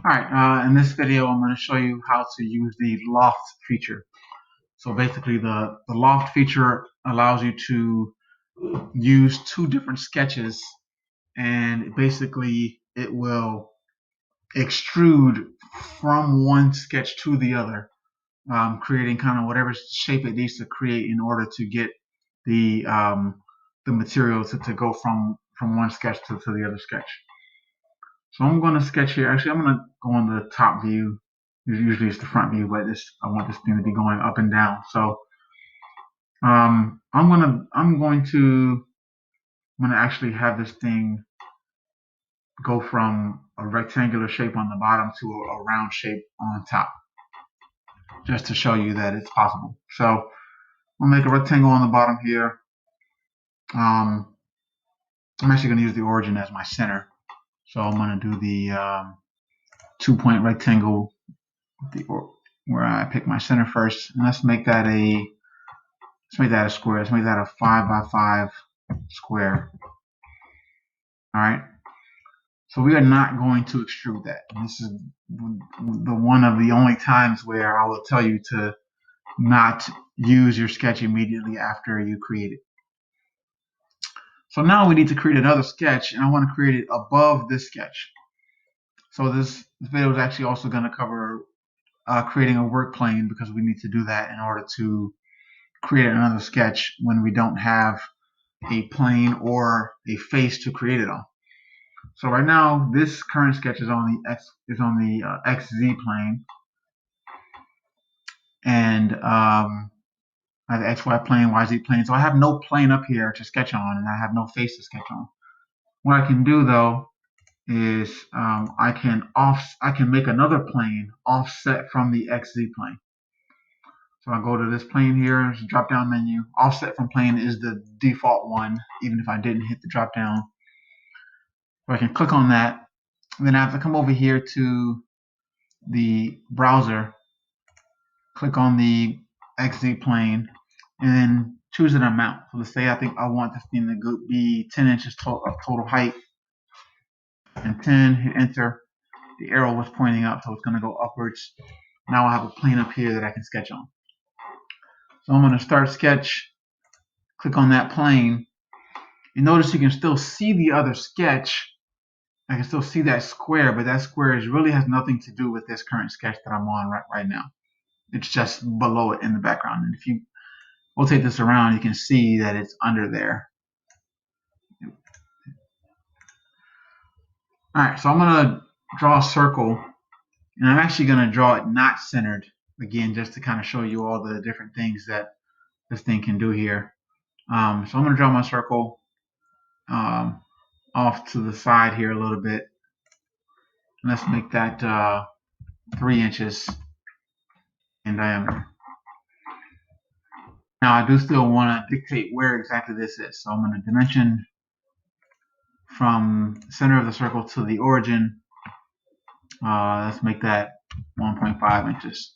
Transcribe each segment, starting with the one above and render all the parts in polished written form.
Alright, in this video I'm going to show you how to use the Loft feature. So basically the Loft feature allows you to use two different sketches, and basically it will extrude from one sketch to the other, creating kind of whatever shape it needs to create in order to get the material to go from one sketch to the other sketch. So I'm going to sketch here. Actually, I'm going to go on the top view. Usually it's the front view, but I want this thing to be going up and down. So I'm going to actually have this thing go from a rectangular shape on the bottom to a round shape on top, just to show you that it's possible. So I'll make a rectangle on the bottom here. Um, I'm actually going to use the origin as my center. So I'm going to do the 2-point rectangle where I pick my center first, and let's make that a square. Let's make that a 5x5 square. All right. So we are not going to extrude that. And this is the one of the only times where I will tell you to not use your sketch immediately after you create it. So now we need to create another sketch, and I want to create it above this sketch. So this video is actually also going to cover creating a work plane, because we need to do that in order to create another sketch when we don't have a plane or a face to create it on. So right now, this current sketch is on the XZ plane, and I have the XY plane, YZ plane. So I have no plane up here to sketch on, and I have no face to sketch on. What I can do though is I can make another plane offset from the XZ plane. So I go to this plane here, there's a drop down menu. Offset from plane is the default one, even if I didn't hit the drop down. So I can click on that. And then I have to come over here to the browser, click on the XZ plane, and then choose an amount. So let's say I want this thing to be 10 inches of total height, and 10, hit enter. The arrow was pointing up, so it's going to go upwards. Now I have a plane up here that I can sketch on. So I'm going to start sketch, click on that plane, and notice you can still see the other sketch. I can still see that square, but that square really has nothing to do with this current sketch that I'm on right now. It's just below it in the background. And if you rotate this around, you can see that it's under there. All right, so I'm going to draw a circle, and I'm actually going to draw it not centered, again, just to kind of show you all the different things that this thing can do here. So I'm going to draw my circle off to the side here a little bit. Let's make that 3 inches in diameter. Now I do still want to dictate where exactly this is. So I'm going to dimension from the center of the circle to the origin. Let's make that 1.5 inches.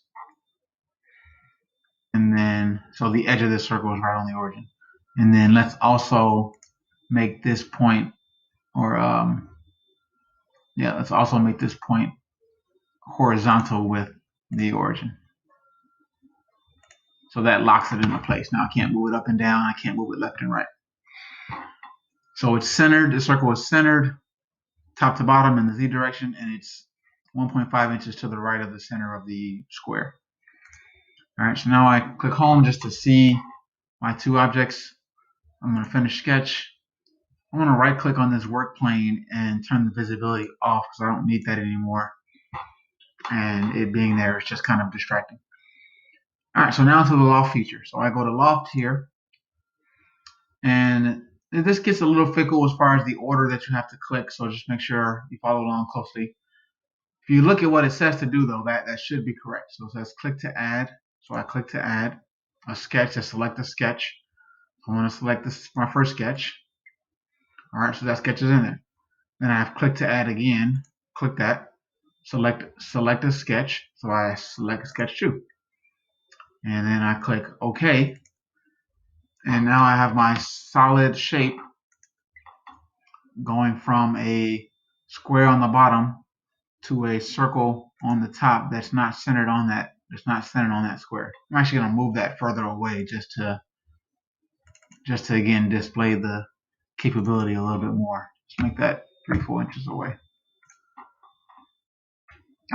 And then, so the edge of this circle is right on the origin. And then let's also make this point, or let's also make this point horizontal with the origin. So that locks it into place. Now I can't move it up and down. I can't move it left and right. So it's centered. The circle is centered top to bottom in the Z direction, and it's 1.5 inches to the right of the center of the square. All right, so now I click home just to see my two objects. I'm going to finish sketch. I'm going to right click on this work plane and turn the visibility off, because I don't need that anymore. And it being there is just kind of distracting. All right, so now to the Loft feature. So I go to Loft here, and this gets a little fickle as far as the order that you have to click, so just make sure you follow along closely. If you look at what it says to do, though, that should be correct. So it says click to add. So I click to add a sketch, to select a sketch. I'm going to select this, my first sketch. All right, so that sketch is in there. Then I have click to add again. Click that. Select a sketch. So I select sketch 2. And then I click OK. And now I have my solid shape going from a square on the bottom to a circle on the top that's not centered on that square. I'm actually going to move that further away just to again display the capability a little bit more. Let's make that 3-4 inches away.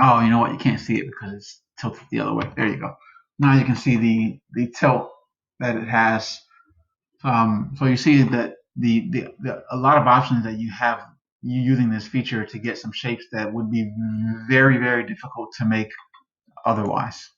Oh, you know what? You can't see it because it's tilted the other way. There you go. Now you can see the tilt that it has. So you see that the a lot of options that you have using this feature to get some shapes that would be very difficult to make otherwise.